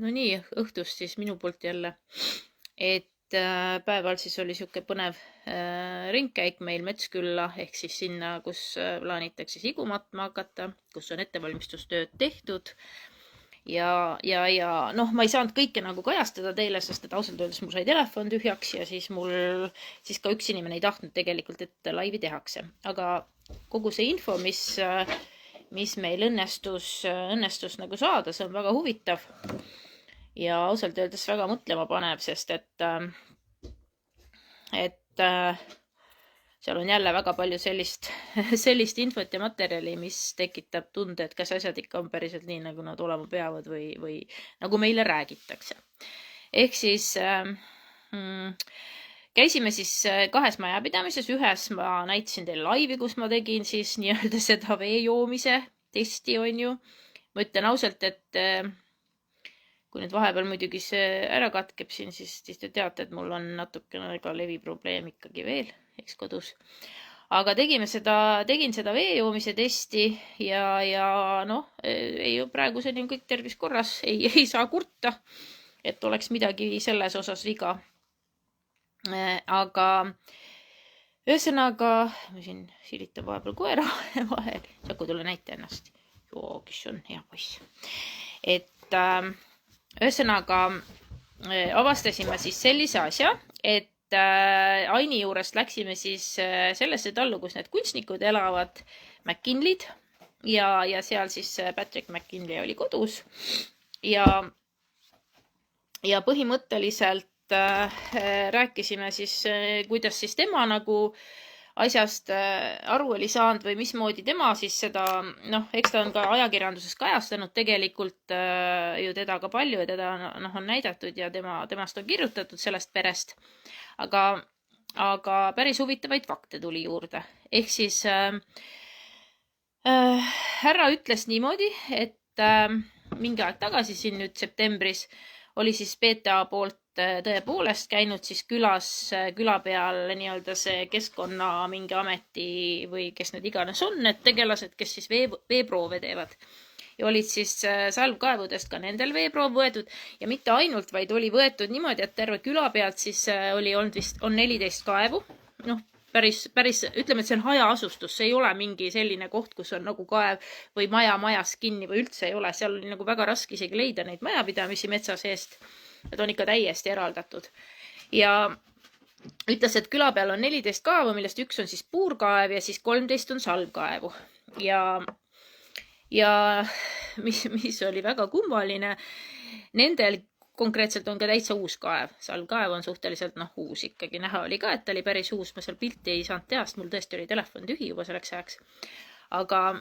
No nii, õhtust siis minu poolt jälle. Päeval siis oli sihuke põnev ringkäik meil Metskülla ehk siis sinna, kus plaanitakse sigu matma hakata, kus on ettevalmistustööd tehtud. Ja noh, ma ei saanud kõike nagu kajastada teile, sest et ausalt öeldes mul sai telefon tühjaks ja siis ka üks inimene ei tahtnud tegelikult, et laivi tehakse. Aga kogu see info, mis meil õnnestus nagu saada, see on väga huvitav ja ausalt öeldes väga mõtlema panev, sest et seal on jälle väga palju sellist infot ja materjali, mis tekitab tunde, et kas asjad ikka on päriselt nii, nagu nad olema peavad või nagu meile räägitakse. Ehk siis käisime siis kahes majapidamises. Ühes ma näitasin teile laivi, kus ma tegin siis nii-öelda seda vee joomise testi, on ju. Ma ütlen ausalt, et kui nüüd vahepeal muidugi see ära katkeb siin, siis te teate, et mul on natukene ka leviprobleem ikkagi veel, eks kodus. Aga tegin seda vee joomise testi ja noh, praeguseni on kõik tervis korras, ei saa kurta, et oleks midagi selles osas viga. Aga ühesõnaga, ma siin silitan vahepeal koera vahel, Saku, tule näita ennast. Joo, kes on hea poiss. Ühesõnaga avastasime siis sellise asja, et Aini juurest läksime siis sellesse tallu, kus need kunstnikud elavad, McKinleyd, ja seal siis Patrick McKinley oli kodus ja põhimõtteliselt rääkisime siis, kuidas siis tema nagu asjast aru oli saanud või mismoodi tema siis seda, noh, eks ta on ka ajakirjanduses kajastanud tegelikult ju teda ka palju ja teda on näidatud ja temast on kirjutatud sellest perest. Aga päris huvitavaid fakte tuli juurde. Ehk siis härra ütles niimoodi, et mingi aeg tagasi siin nüüd septembris oli siis PTA poolt tõepoolest käinud siis küla peal nii-öelda see keskkonna mingi ameti või kes need iganes on, need tegelased, kes siis veeproove teevad. Ja olid siis salvkaevudest ka nendel veeproov võetud ja mitte ainult, vaid oli võetud niimoodi, et terve küla pealt siis on 14 kaevu. Noh, päris, ütleme, et see on hajaasustus, see ei ole mingi selline koht, kus on nagu kaev või majas kinni või üldse ei ole. Seal oli nagu väga raske isegi leida neid majapidamisi metsa seest. Need on ikka täiesti eraldatud. Ja ütles, et küla peal on 14 kaevu, millest üks on siis puurkaev ja siis 13 on salvkaevu. Ja mis oli väga kummaline, nendel konkreetselt on ka täitsa uus kaev. Salvkaev on suhteliselt uus ikkagi. Näha oli ka, et ta oli päris uus. Ma seal pilti ei saanud teha, sest mul tõesti oli telefon tühi juba selleks ajaks. Aga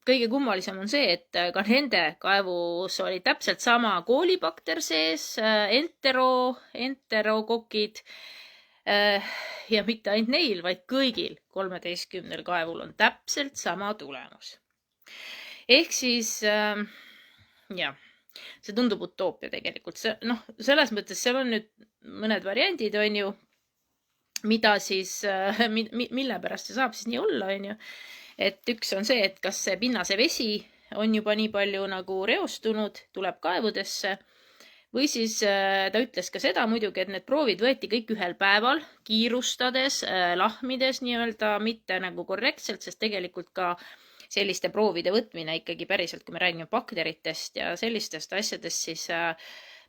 kõige kummalisem on see, et ka nende kaevus oli täpselt sama koolibakter sees, enterokokid ja mitte ainult neil, vaid kõigil 13 kaevul on täpselt sama tulemus. Ehk siis, jah, see tundub utoopia tegelikult. Selles mõttes seal on nüüd mõned variandid, on ju, mida siis, mille pärast see saab siis nii olla, on ju. Et üks on see, et kas see pinnase vesi on juba nii palju nagu reostunud, tuleb kaevudesse, või siis ta ütles ka seda muidugi, et need proovid võeti kõik ühel päeval, kiirustades, lahmides nii-öelda, mitte nagu korrektselt, sest tegelikult ka selliste proovide võtmine ikkagi päriselt, kui me räägime bakteritest ja sellistest asjadest, siis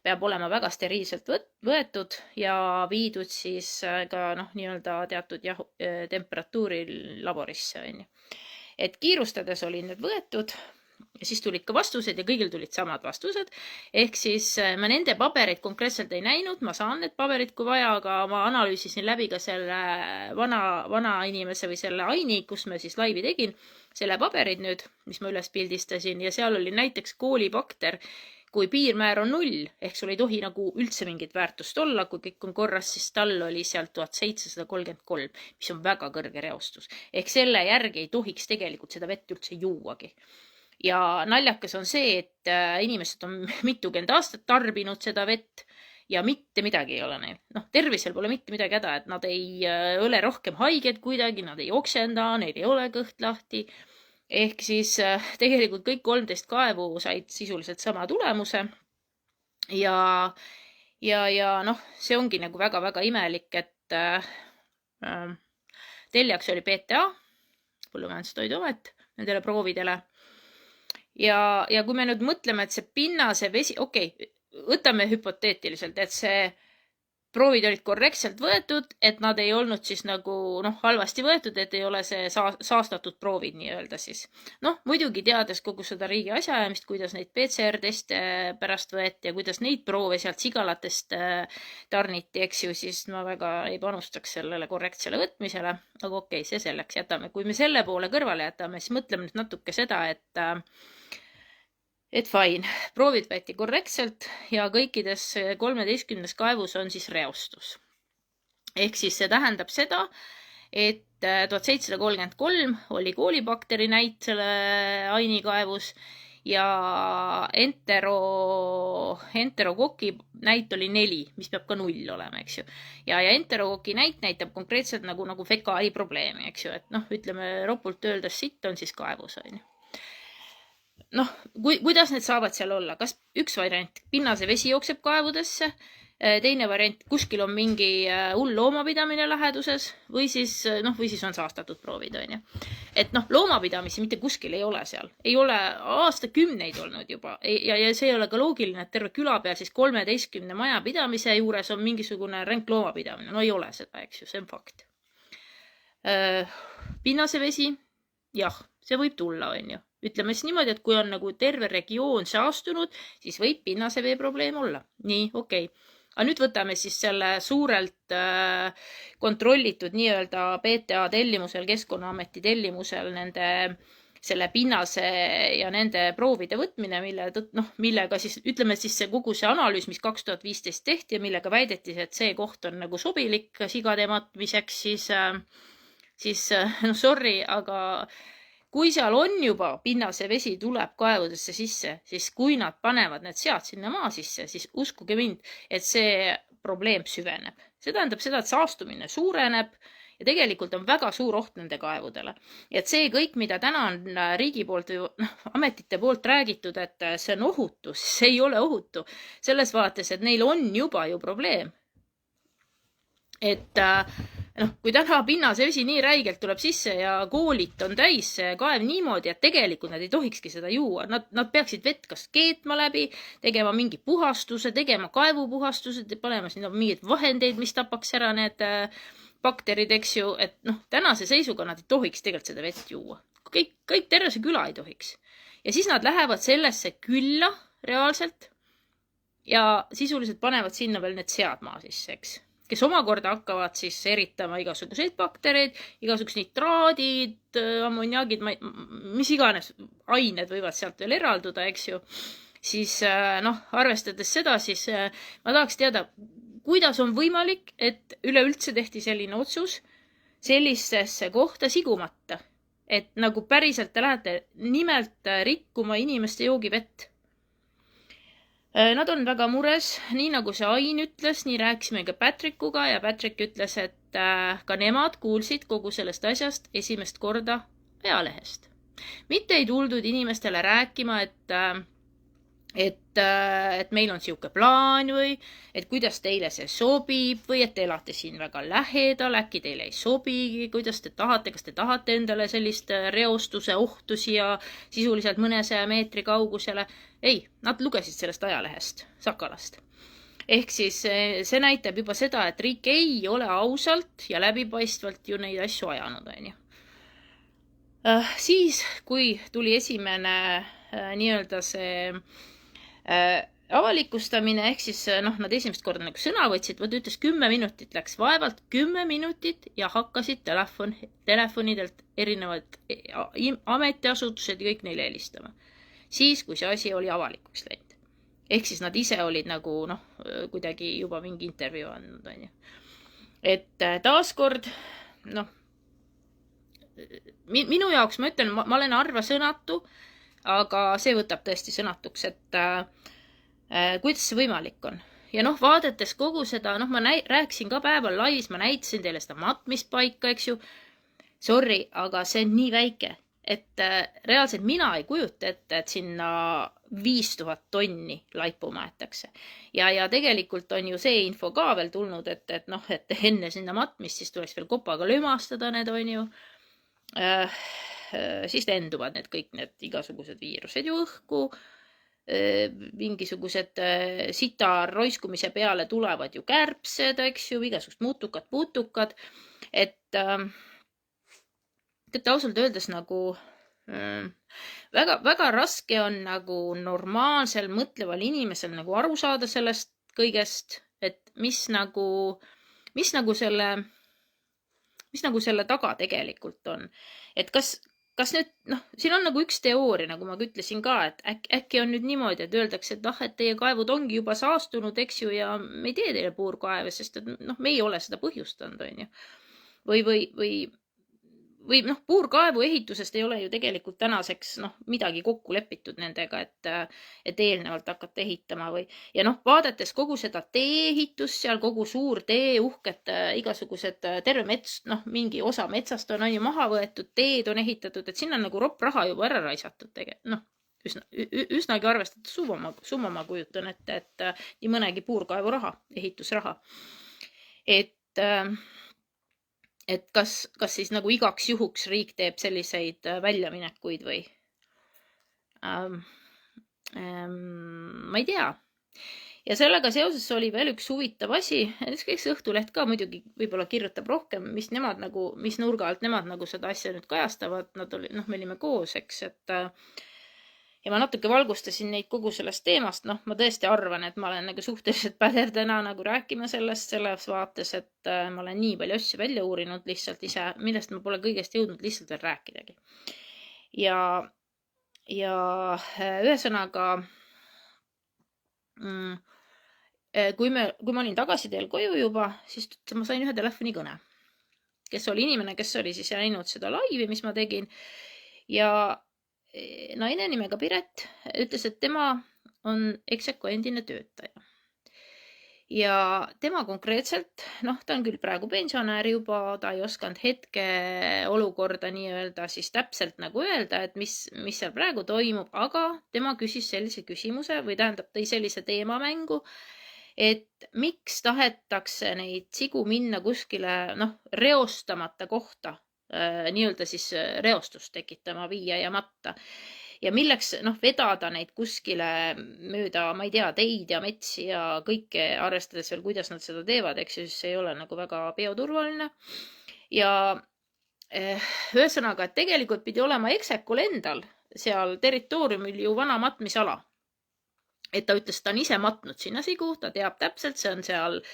peab olema väga steriilselt võetud ja viidud siis ka nii-öelda teatud temperatuuril laborisse, on ju. Et kiirustades oli need võetud ja siis tulid ka vastused ja kõigil tulid samad vastused. Ehk siis ma nende pabereid konkreetselt ei näinud, ma saan need paberid kui vaja, aga ma analüüsisin läbi ka selle vana inimese või selle Aini, kus me siis laivi tegin, selle paberid nüüd, mis ma üles pildistasin ja seal oli näiteks koolibakter, kui piirmäär on 0, ehk sul ei tohi nagu üldse mingit väärtust olla, kui kõik on korras, siis tal oli sealt 1733, mis on väga kõrge reostus. Ehk selle järgi ei tohiks tegelikult seda vett üldse juuagi. Ja naljakas on see, et inimesed on mitukümmend aastat tarbinud seda vett ja mitte midagi ei ole neil. Tervisel pole mitte midagi häda, et nad ei ole rohkem haiged kuidagi, nad ei oksenda, neil ei ole kõht lahti. Ehk siis tegelikult kõik 13 kaevu said sisuliselt sama tulemuse. ja noh, see ongi nagu väga-väga imelik, et tellijaks oli PTA, Põllumajandustoiduamet, nendele proovidele. Ja kui me nüüd mõtleme, et see pinnase vesi, võtame hüpoteetiliselt, et see proovid olid korrektselt võetud, et nad ei olnud siis nagu halvasti võetud, et ei ole see saastatud proovid nii-öelda siis. Muidugi teades kogu seda riigi asjaajamist, kuidas neid PCR-teste pärast võeti ja kuidas neid proove sealt sigalatest tarniti, eks ju, siis ma väga ei panustaks sellele korrektsele võtmisele. Aga see selleks jätame. Kui me selle poole kõrvale jätame, siis mõtleme nüüd natuke seda, et fine, proovid võeti korrektselt ja kõikides 13 kaevus on siis reostus. Ehk siis see tähendab seda, et 1733 oli koolibakteri näit selle aini kaevus ja enterokoki näit oli 4, mis peab ka 0 olema, eks ju. Ja enterokoki näit näitab konkreetselt nagu fekaali probleemi, eks ju, et ütleme ropult öeldes sitt on siis kaevus, on ju. Kuidas need saavad seal olla? Kas üks variant, pinnase vesi jookseb kaevudesse, teine variant, kuskil on mingi hull loomapidamine läheduses või siis on saastatud proovid, on ju. Et loomapidamisi mitte kuskil ei ole seal. Ei ole aastakümneid olnud juba ja see ei ole ka loogiline, et terve küla peal siis 13 majapidamise juures on mingisugune ränk loomapidamine. Ei ole seda, eks ju, see on fakt. Pinnase vesi, jah, see võib tulla, on ju. Ütleme siis niimoodi, et kui on nagu terve regioon saastunud, siis võib pinnasevee probleem olla. Nii, Aga nüüd võtame siis selle suurelt kontrollitud nii-öelda PTA tellimusel, Keskkonnaameti tellimusel selle pinnase ja nende proovide võtmine, millega siis, ütleme siis kogu see analüüs, mis 2015 tehti ja millega väideti, et see koht on nagu sobilik sigade matmiseks, siis sorry, aga kui seal on juba pinnase vesi tuleb kaevudesse sisse, siis kui nad panevad need sead sinna maa sisse, siis uskuge mind, et see probleem süveneb. See tähendab seda, et saastumine suureneb ja tegelikult on väga suur oht nende kaevudele. Et see kõik, mida täna on riigi poolt või ametite poolt räägitud, et see on ohutu, see ei ole ohutu. Selles vaates, et neil on juba ju probleem. Et kui täna pinnase vesi nii räigelt tuleb sisse ja koolit on täis kaev niimoodi, et tegelikult nad ei tohikski seda juua. Nad peaksid vett kas keetma läbi, tegema mingi puhastuse, tegema kaevupuhastused, panema sinna mingeid vahendeid, mis tapaks ära need bakterid, eks ju. Et tänase seisuga nad ei tohiks tegelikult seda vett juua. Kõik terve see küla ei tohiks. Ja siis nad lähevad sellesse külla reaalselt ja sisuliselt panevad sinna veel need sead maa sisse, eks. Kes omakorda hakkavad siis eritama igasuguseid baktereid, igasugused nitraadid, ammoniaagid, mis iganes ained võivad sealt veel eralduda, eks ju. Siis arvestades seda, siis ma tahaks teada, kuidas on võimalik, et üleüldse tehti selline otsus sellisesse kohta sigumata. Et nagu päriselt te lähete nimelt rikkuma inimeste joogivett. Nad on väga mures, nii nagu see Ain ütles, nii rääkisime ka Patrickuga ja Patrick ütles, et ka nemad kuulsid kogu sellest asjast esimest korda ajalehest. Mitte ei tuldud inimestele rääkima, et meil on siuke plaan või et kuidas teile see sobib või et te elate siin väga lähedal, äkki teile ei sobigi, kuidas te tahate, kas te tahate endale sellist reostuse ohtu siia sisuliselt mõnesaja meetri kaugusele. Ei, nad lugesid sellest ajalehest, Sakalast. Ehk siis see näitab juba seda, et riik ei ole ausalt ja läbipaistvalt ju neid asju ajanud, on ju. Siis, kui tuli esimene nii-öelda see avalikustamine, ehk siis nad esimest korda nagu sõna võtsid, ütles 10 minutit, läks vaevalt 10 minutit ja hakkasid telefonidelt erinevad ametiasutused ja kõik neile helistama. Siis, kui see asi oli avalikuks läinud. Ehk siis nad ise olid nagu kuidagi juba mingi intervjuu andnud, on ju. Et taaskord, minu jaoks, ma ütlen, ma olen harva sõnatu, aga see võtab tõesti sõnatuks, et kuidas see võimalik on. Ja vaadates kogu seda, ma rääkisin ka päeval laivis, ma näitasin teile seda matmispaika, eks ju. Sorry, aga see on nii väike, et reaalselt mina ei kujuta ette, et sinna 5000 tonni laipu maetakse. Ja tegelikult on ju see info ka veel tulnud, et noh, et enne sinna matmist siis tuleks veel kopaga lömastada need, on ju. Siis lenduvad kõik need igasugused viirused ju õhku. Mingisugused sita roiskumise peale tulevad ju kärbsed, eks ju, igasugused putukad. Et ausalt öeldes nagu väga raske on nagu normaalsel mõtleval inimesel nagu aru saada sellest kõigest, et mis nagu selle taga tegelikult on. Et kas nüüd, noh, siin on nagu üks teooria, nagu ma ütlesin ka, et äkki on nüüd niimoodi, et öeldakse, et teie kaevud ongi juba saastunud, eks ju, ja me ei tee teile puurkaeve, sest et noh, me ei ole seda põhjustanud, on ju. Või noh, puurkaevu ehitusest ei ole ju tegelikult tänaseks midagi kokku lepitud nendega, et eelnevalt hakata ehitama ja noh, vaadates kogu seda tee-ehitust seal, kogu suur tee, uhked igasugused, terve mets, mingi osa metsast on ju maha võetud, teed on ehitatud, et sinna on nagu ropp raha juba ära raisatud üsnagi arvestatud summa ma kujutan ette, et nii mõnegi puurkaevu raha, ehitusraha. Et kas siis nagu igaks juhuks riik teeb selliseid väljaminekuid või? Ma ei tea. Ja sellega seoses oli veel üks huvitav asi, eks Õhtuleht ka muidugi võib-olla kirjutab rohkem, mis nurga alt nemad nagu seda asja nüüd kajastavad, me olime koos, eks, ja ma natuke valgustasin neid kogu sellest teemast, ma tõesti arvan, et ma olen nagu suhteliselt pädev täna nagu rääkima selles vaates, et ma olen nii palju asju välja uurinud lihtsalt ise, millest ma pole kõigest jõudnud lihtsalt veel rääkidagi. Ja ühesõnaga, kui ma olin tagasi teel koju juba, siis ma sain ühe telefonikõne, kes oli inimene, kes oli siis näinud seda laivi, mis ma tegin, ja naine nimega Piret ütles, et tema on Execo endine töötaja. Ja tema konkreetselt, ta on küll praegu pensionär juba, ta ei osanud hetke olukorda nii-öelda siis täpselt nagu öelda, et mis seal praegu toimub, aga tema küsis sellise küsimuse või tähendab, tõi sellise teemamängu, et miks tahetakse neid sigu minna kuskile reostamata kohta, nii-öelda siis reostust tekitama viia ja matta. Ja milleks vedada neid kuskile mööda, ma ei tea, teid ja metsi ja kõike arvestades veel, kuidas nad seda teevad, eks siis ei ole nagu väga bioturvaline. Ja ühesõnaga, et tegelikult pidi olema Execol endal seal territooriumil ju vana matmisala. Et ta ütles, ta on ise matnud sinna sigu, ta teab täpselt, see on seal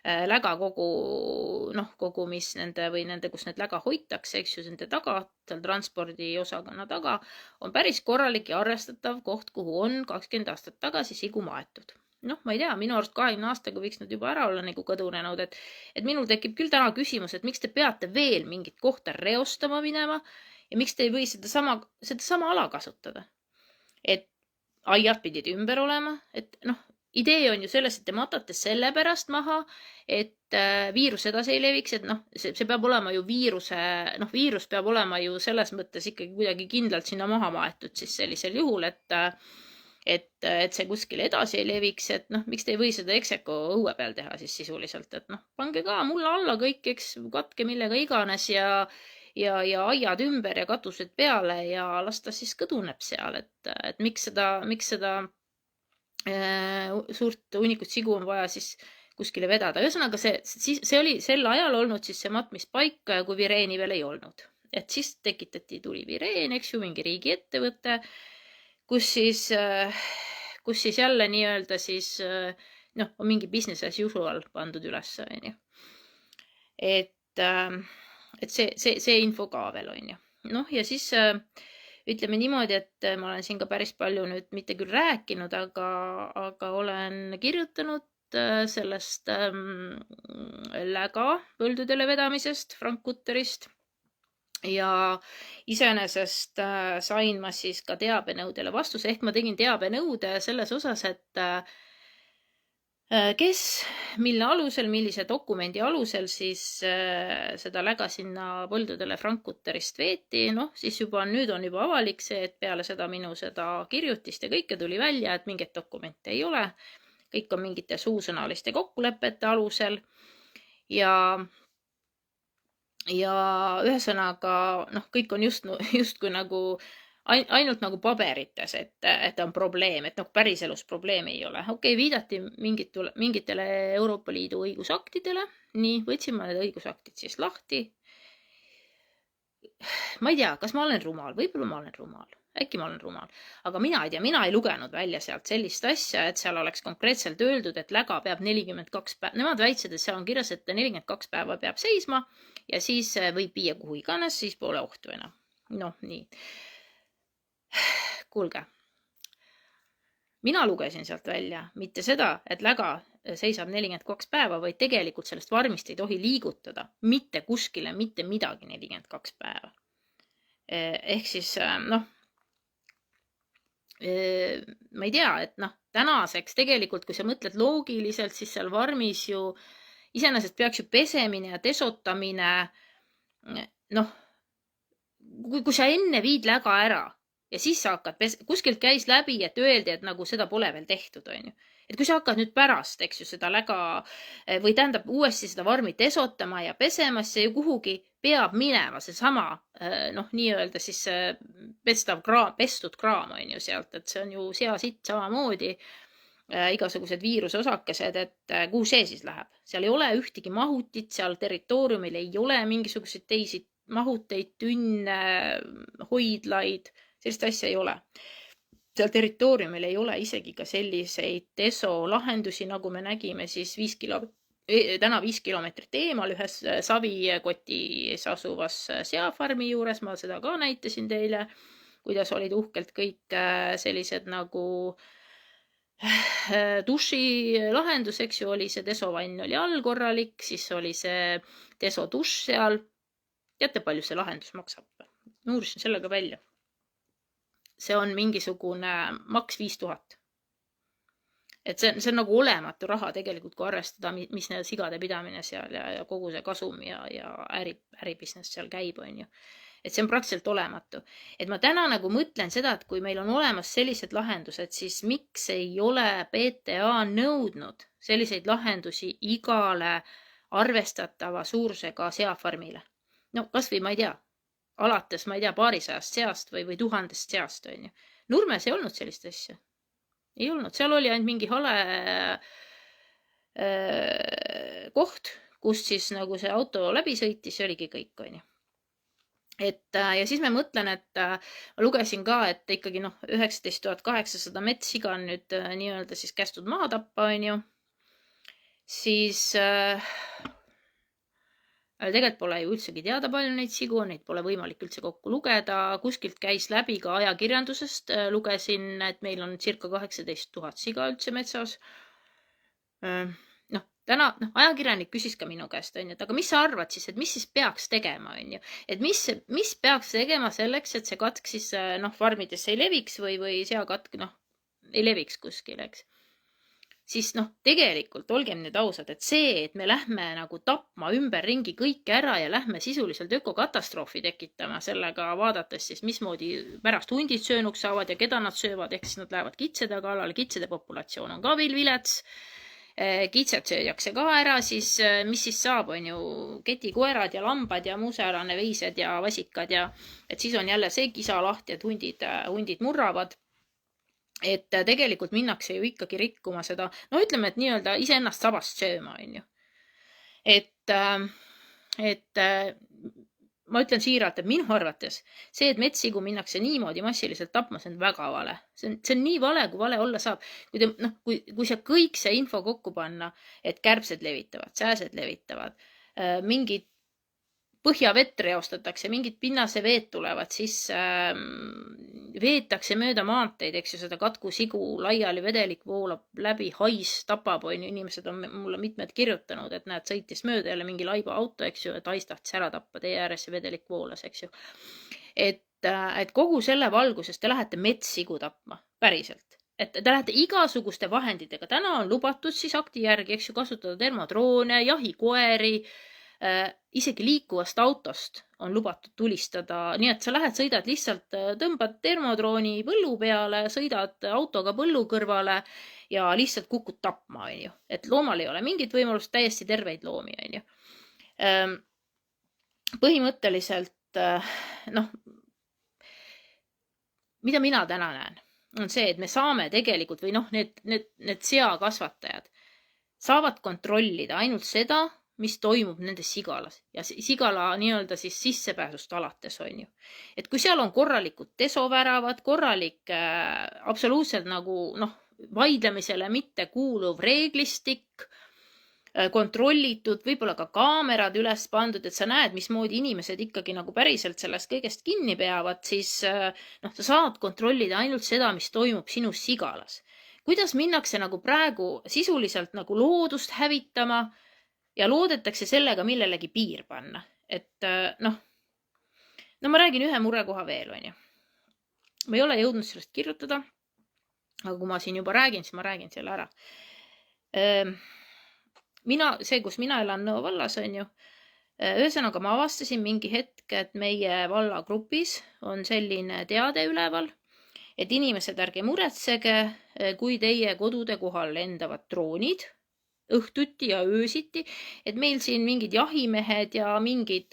läga kogu, mis nende, kus need läga hoitakse, eks ju, nende taga, seal transpordi osakonna taga, on päris korralik ja arvestatav koht, kuhu on 20 aastat tagasi sigu maetud. Ma ei tea, minu arust 20 aastaga võiks nad juba ära olla nagu kõdunenud, et minul tekib küll täna küsimus, et miks te peate veel mingit kohta reostama minema ja miks te ei või seda sama ala kasutada. Et aiad pidid ümber olema, et idee on ju selles, et te matate selle pärast maha, et viirus edasi ei leviks, et see peab olema ju viirus peab olema ju selles mõttes ikkagi kuidagi kindlalt sinna maha maetud siis sellisel juhul, et see kuskil edasi ei leviks, et miks te ei või seda Execo õue peal teha siis sisuliselt, et pange ka mulla alla kõik, eks, katke millega iganes ja aiad ümber ja katused peale ja las ta siis kõduneb seal, et miks seda suurt hunnikut sigu on vaja siis kuskile vedada. Ühesõnaga, see oli sel ajal olnud siis see matmispaik, kui Vireeni veel ei olnud. Et siis tuli Vireen, eks ju, mingi riigiettevõte, kus siis jälle nii-öelda siis, on mingi business as usual pandud üles, on ju. Et see info ka veel, on ju. Ja siis ütleme niimoodi, et ma olen siin ka päris palju nüüd mitte küll rääkinud, aga olen kirjutanud sellest läga põldudele vedamisest, Frank Kutterist. Ja iseenesest sain ma siis ka teabenõudele vastuse, ehk ma tegin teabenõude selles osas, et kes, mille alusel, millise dokumendi alusel siis seda läga sinna põldudele Frankfurterist veeti. Noh, siis juba nüüd on juba avalik see, et peale seda minu seda kirjutist ja kõike tuli välja, et mingeid dokumente ei ole. Kõik on mingite suusõnaliste kokkulepete alusel. Ja ühesõnaga, noh, kõik on justkui nagu ainult nagu paberites, et on probleem, et noh, päriselus probleemi ei ole. Okei, viidati mingitele Euroopa Liidu õigusaktidele. Nii, võtsin ma need õigusaktid siis lahti. Ma ei tea, kas ma olen rumal, võib-olla ma olen rumal. Äkki ma olen rumal, aga mina ei tea, mina ei lugenud välja sealt sellist asja, et seal oleks konkreetselt öeldud, et läga peab 42 päeva. Nemad väitsid, et seal on kirjas, et 42 päeva peab seisma ja siis võib viia kuhu iganes, siis pole ohtu enam. Noh, nii. Kuulge. Mina lugesin sealt välja mitte seda, et läga seisab 42 päeva, vaid tegelikult sellest varmist ei tohi liigutada mitte kuskile, mitte midagi 42 päeva. Ehk siis, noh, ma ei tea, et noh, tänaseks tegelikult, kui sa mõtled loogiliselt, siis seal varmis ju iseenesest peaks ju pesemine ja desotamine, noh, kui sa enne viid läga ära ja siis sa hakkad kuskilt käis läbi, et öeldi, et nagu seda pole veel tehtud, on ju. Et kui sa hakkad nüüd pärast, eks ju, seda läga või tähendab uuesti seda varmi desotama ja pesema, see ju kuhugi peab minema seesama, noh, nii-öelda siis pestud kraam on ju sealt, et see on ju seasitt samamoodi, igasugused viirusosakesed, et kuhu see siis läheb. Seal ei ole ühtegi mahutit, seal territooriumil ei ole mingisuguseid teisi mahuteid, tünne, hoidlaid, sellist asja ei ole. Seal territooriumil ei ole isegi ka selliseid desolahendusi, nagu me nägime siis 5 kilomeetrit eemal ühes Savikotis asuvas seafarmi juures. Ma seda ka näitasin teile, kuidas olid uhkelt kõik sellised nagu dušilahendus, eks ju, oli see desovann oli all korralik, siis oli see desoduš seal. Teate, palju see lahendus maksab? Uurisin sellega välja. See on mingisugune maks 5000. Et see on nagu olematu raha tegelikult, kui arvestada, mis need sigade pidamine seal ja kogu see kasum ja äribusiness seal käib, on ju. Et see on praktiliselt olematu. Et ma täna nagu mõtlen seda, et kui meil on olemas sellised lahendused, siis miks ei ole PTA nõudnud selliseid lahendusi igale arvestatava suurusega seafarmile? No kas või ma ei tea, alates, ma ei tea, paarisajast seast või 1000 seast, on ju. Nurmes ei olnud sellist asja. Ei olnud. Seal oli ainult mingi hale koht, kus siis nagu see auto läbi sõitis, see oligi kõik, on ju. Ja siis me mõtlen, et ma lugesin ka, et ikkagi 19 800 metssiga on nüüd nii-öelda siis kästud maha tappa, on ju. Siis tegelikult pole ju üldsegi teada palju neid sigu, neid pole võimalik üldse kokku lugeda. Kuskilt käis läbi ka ajakirjandusest. Lugesin, et meil on circa 18 000 siga üldse metsas. Täna ajakirjanik küsis ka minu käest, on ju, et aga mis sa arvad siis, et mis siis peaks tegema, on ju. Et mis peaks tegema selleks, et see katk siis farmidesse ei leviks või seakatk ei leviks kuskil, eks. Siis tegelikult olgem nüüd ausad, et see, et me lähme nagu tapma ümberringi kõike ära ja lähme sisuliselt ökokatastroofi tekitama sellega vaadates siis, mismoodi pärast hundid söönuks saavad ja keda nad söövad, ehk siis nad lähevad kitsede kallale, kitsede populatsioon on ka veel vilets, kitsed söödakse ka ära, siis mis siis saab, on ju, ketikoerad ja lambad ja muu säärane veised ja vasikad ja et siis on jälle see kisa lahti, et hundid murravad. Et tegelikult minnakse ju ikkagi rikkuma seda, ütleme, et nii-öelda iseennast sabast sööma, on ju. Et ma ütlen siiralt, et minu arvates see, et metssigu minnakse niimoodi massiliselt tapma, see on väga vale. See on nii vale, kui vale olla saab. Kui see kõik see info kokku panna, et kärbsed levitavad, sääsed levitavad, mingid põhjavett reostatakse, mingid pinnaseveed tulevad, siis veetakse mööda maanteid, eks ju, seda katkusigu laiali, vedelik voolab läbi, hais tapab, on ju, inimesed on mulle mitmed kirjutanud, et näed, sõitis mööda jälle mingi laiba auto, eks ju, et hais tahtis ära tappa tee ääres ja vedelik voolas, eks ju. Et kogu selle valguses te lähete metssigu tapma, päriselt. et te lähete igasuguste vahenditega. Täna on lubatud siis akti järgi, eks ju, kasutada termodroone, jahikoeri, isegi liikuvast autost on lubatud tulistada. Nii et sa lähed, sõidad lihtsalt, tõmbad termodrooni põllu peale, sõidad autoga põllu kõrvale ja lihtsalt kukud tapma, on ju. Et loomal ei ole mingit võimalust, täiesti terveid loomi, on ju. Põhimõtteliselt, noh, mida mina täna näen, on see, et me saame tegelikult või noh, need seakasvatajad saavad kontrollida ainult seda, mis toimub nende sigalas ja sigala nii-öelda siis sissepääsust alates, on ju. Et kui seal on korralikud desoväravad, korralik absoluutselt nagu noh, vaidlemisele mitte kuuluv reeglistik, kontrollitud, võib-olla ka kaamerad üles pandud, et sa näed, mismoodi inimesed ikkagi nagu päriselt sellest kõigest kinni peavad, siis noh, sa saad kontrollida ainult seda, mis toimub sinu sigalas. Kuidas minnakse nagu praegu sisuliselt nagu loodust hävitama ja loodetakse sellega millelegi piir panna. Et noh, ma räägin ühe murekoha veel, on ju. Ma ei ole jõudnud sellest kirjutada, aga kui ma siin juba räägin, siis ma räägin selle ära. Kus mina elan Nõo vallas, on ju, ühesõnaga ma avastasin mingi hetk, et meie vallagrupis on selline teade üleval, et inimesed, ärge muretsege, kui teie kodude kohal lendavad droonid õhtuti ja öösiti, et meil siin mingid jahimehed ja mingid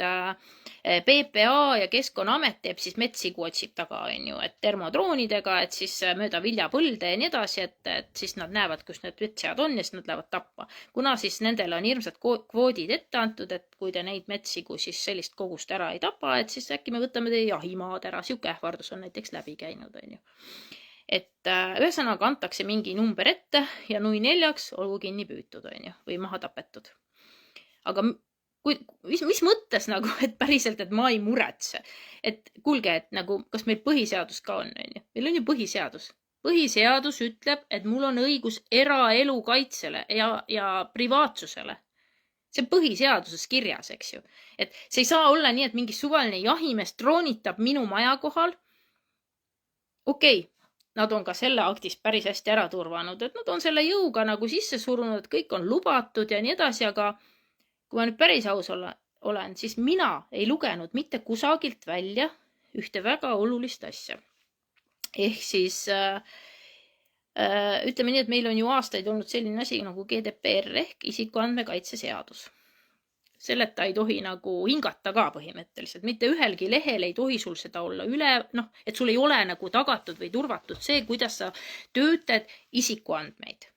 PPA ja Keskkonnaamet teeb siis metsigu otsib taga, on ju, et termodroonidega, et siis mööda viljapõlde ja nii edasi, et siis nad näevad, kus need metssead on ja siis nad lähevad tappa. Kuna siis nendele on hirmsad kvoodid ette antud, et kui te neid metsigu siis sellist kogust ära ei tapa, et siis äkki me võtame teie jahimaad ära. Siuke ähvardus on näiteks läbi käinud, on ju. Et ühesõnaga antakse mingi number ette ja nui 4 olgu kinni püütud, on ju, või maha tapetud. Aga mis mõttes nagu, et päriselt, et ma ei muretse. Et kuulge, et nagu, kas meil põhiseadus ka on, on ju? Meil on ju põhiseadus. Põhiseadus ütleb, et mul on õigus eraelu kaitsele ja privaatsusele. See on põhiseaduses kirjas, eks ju. Et see ei saa olla nii, et mingi suvaline jahimees droonitab minu maja kohal. Okei. Nad on ka selle aktis päris hästi ära turvanud, et nad on selle jõuga nagu sisse surunud, et kõik on lubatud ja nii edasi, aga kui ma nüüd päris aus olen, siis mina ei lugenud mitte kusagilt välja ühte väga olulist asja. Ehk siis ütleme nii, et meil on ju aastaid olnud selline asi nagu GDPR ehk isikuandmekaitse seadus. Selleta ei tohi nagu hingata ka põhimõtteliselt. Mitte ühelgi lehel ei tohi sul seda olla üle, noh, et sul ei ole nagu tagatud või turvatud see, kuidas sa töötad isikuandmeid.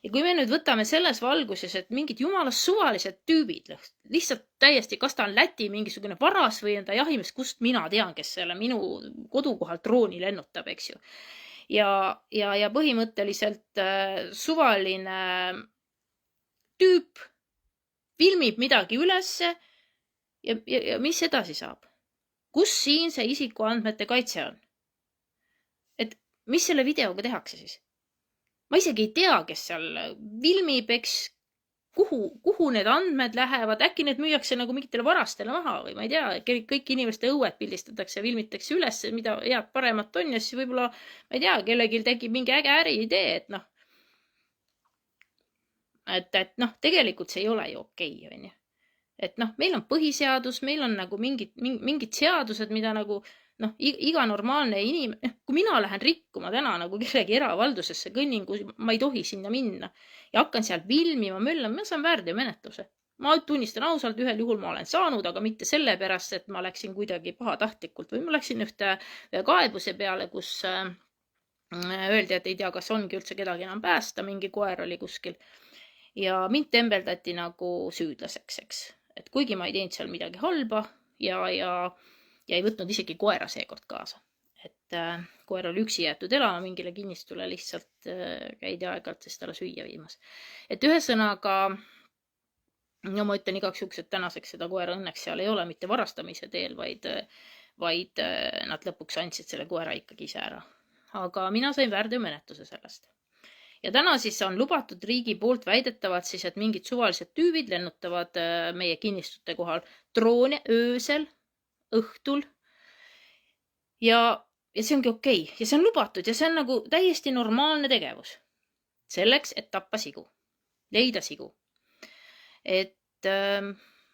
Ja kui me nüüd võtame selles valguses, et mingid jumalast suvalised tüübid, lihtsalt täiesti, kas ta on Läti mingisugune varas või on ta jahimees, kust mina tean, kes selle minu kodukohalt drooni lennutab, eks ju. Ja põhimõtteliselt suvaline tüüp filmib midagi ülesse ja mis edasi saab? Kus siin see isikuandmete kaitse on? Et mis selle videoga tehakse siis? Ma isegi ei tea, kes seal filmib, eks, kuhu need andmed lähevad, äkki need müüakse nagu mingitele varastele maha või ma ei tea, kõik inimeste õued pildistatakse ja filmitakse üles, mida head paremat on ja siis võib-olla, ma ei tea, kellelgi tekib mingi äge äriidee, et noh, et noh, tegelikult see ei ole ju okei, on ju. Et noh, meil on põhiseadus, meil on nagu mingid seadused, mida nagu noh, iga normaalne inimene, kui mina lähen rikkuma täna nagu kellegi eravaldusesse kõnnin, kui ma ei tohi sinna minna ja hakkan seal filmima, möllama, ma saan väärteomenetluse. Ma tunnistan ausalt, ühel juhul ma olen saanud, aga mitte sellepärast, et ma läksin kuidagi pahatahtlikult või ma läksin ühte kaebuse peale, kus öeldi, et ei tea, kas ongi üldse kedagi enam päästa, mingi koer oli kuskil. Ja mind tembeldati nagu süüdlaseks, eks. Et kuigi ma ei teinud seal midagi halba ja ei võtnud isegi koera seekord kaasa. Et koer oli üksi jäetud elama mingile kinnistule, lihtsalt käidi aeg-ajalt siis talle süüa viimas. Et ühesõnaga, no ma ütlen igaks juhuks, et tänaseks seda koera õnneks seal ei ole, mitte varastamise teel, vaid nad lõpuks andsid selle koera ikkagi ise ära. Aga mina sain väärteomenetluse sellest. Ja täna siis on lubatud riigi poolt väidetavad siis, et mingid suvalised tüübid lennutavad meie kinnistute kohal droone öösel, õhtul. Ja ja see ongi okei. Ja see on lubatud ja see on nagu täiesti normaalne tegevus. Selleks, et tappa sigu. Leida sigu. Et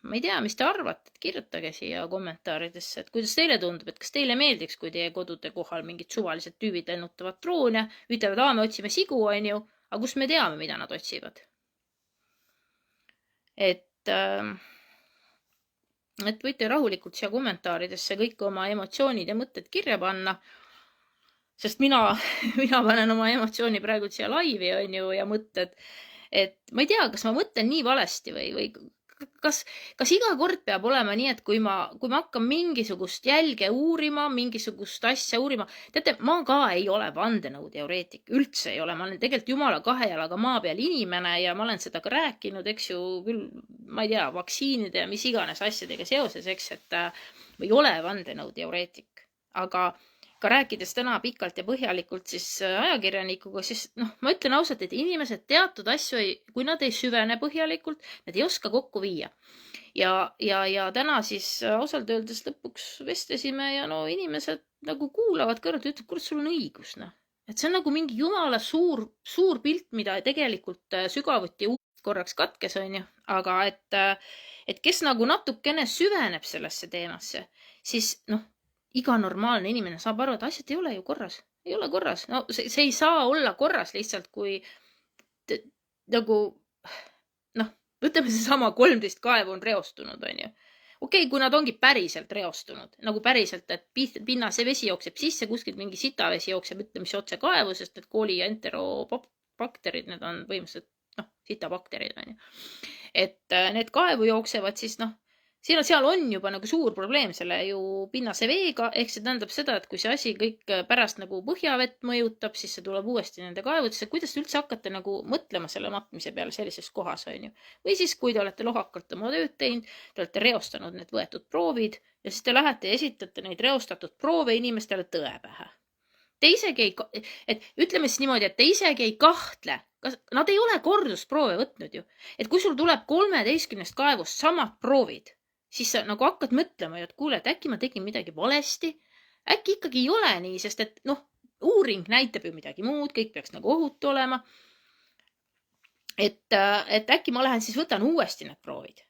ma ei tea, mis te arvate, et kirjutage siia kommentaaridesse, et kuidas teile tundub, et kas teile meeldiks, kui teie kodude kohal mingid suvalised tüübid lennutavad droone, ütlevad, me otsime sigu, on ju, aga kus me teame, mida nad otsivad. Et võite rahulikult siia kommentaaridesse kõik oma emotsioonid ja mõtted kirja panna, sest mina panen oma emotsiooni praegu siia laivi, on ju, ja mõtted, et ma ei tea, kas ma mõtlen nii valesti või kas iga kord peab olema nii, et kui ma hakkan mingisugust jälge uurima, mingisugust asja uurima, teate, ma ka ei ole vandenõuteoreetik, üldse ei ole, ma olen tegelikult jumala kahe jalaga maa peal inimene ja ma olen seda ka rääkinud, eks ju, küll, ma ei tea, vaktsiinide ja mis iganes asjadega seoses, eks, et ma ei ole vandenõuteoreetik, aga ka rääkides täna pikalt ja põhjalikult siis ajakirjanikuga, siis ma ütlen ausalt, et inimesed teatud asju, kui nad ei süvene põhjalikult, nad ei oska kokku viia. Ja täna siis ausalt öeldes lõpuks vestlesime ja inimesed nagu kuulavad kõrvalt ja ütlevad, kurat, sul on õigus. Et see on nagu mingi jumala suur pilt, mida tegelikult sügavuti korraks katkes, on ju. Aga et kes nagu natukene süveneb sellesse teemasse, siis iga normaalne inimene saab aru, et asjad ei ole ju korras. Ei ole korras. No see ei saa olla korras lihtsalt, kui nagu, ütleme see sama 13 kaevu on reostunud, on ju. Okei, kui nad ongi päriselt reostunud, nagu päriselt, et pinnas ja vesi jookseb sisse, kuskilt mingi sitavesi jookseb, ütleme siis otse kaevu, sest et kooli ja enterobakterid, need on põhimõtteliselt, sitabakterid, on ju. Et need kaevu jooksevad siis, seal on juba nagu suur probleem selle ju pinnase veega, ehk see tähendab seda, et kui see asi kõik pärast nagu põhjavett mõjutab, siis see tuleb uuesti nende kaevudesse. Kuidas te üldse hakkate nagu mõtlema selle matmise peale sellises kohas, on ju? Või siis, kui te olete lohakalt oma tööd teinud, te olete reostanud need võetud proovid ja siis te lähete ja esitate neid reostatud proove inimestele tõe pähe. Te isegi ei, et ütleme siis niimoodi, et te isegi ei kahtle, nad ei ole kordusproove võtnud ju. Et kui sul tuleb 13 kaevust samad proovid, siis sa nagu hakkad mõtlema, et kuule, et äkki ma tegin midagi valesti, äkki ikkagi ei ole nii, sest et uuring näitab ju midagi muud, kõik peaks nagu ohutu olema. Et äkki ma lähen siis võtan uuesti need proovid.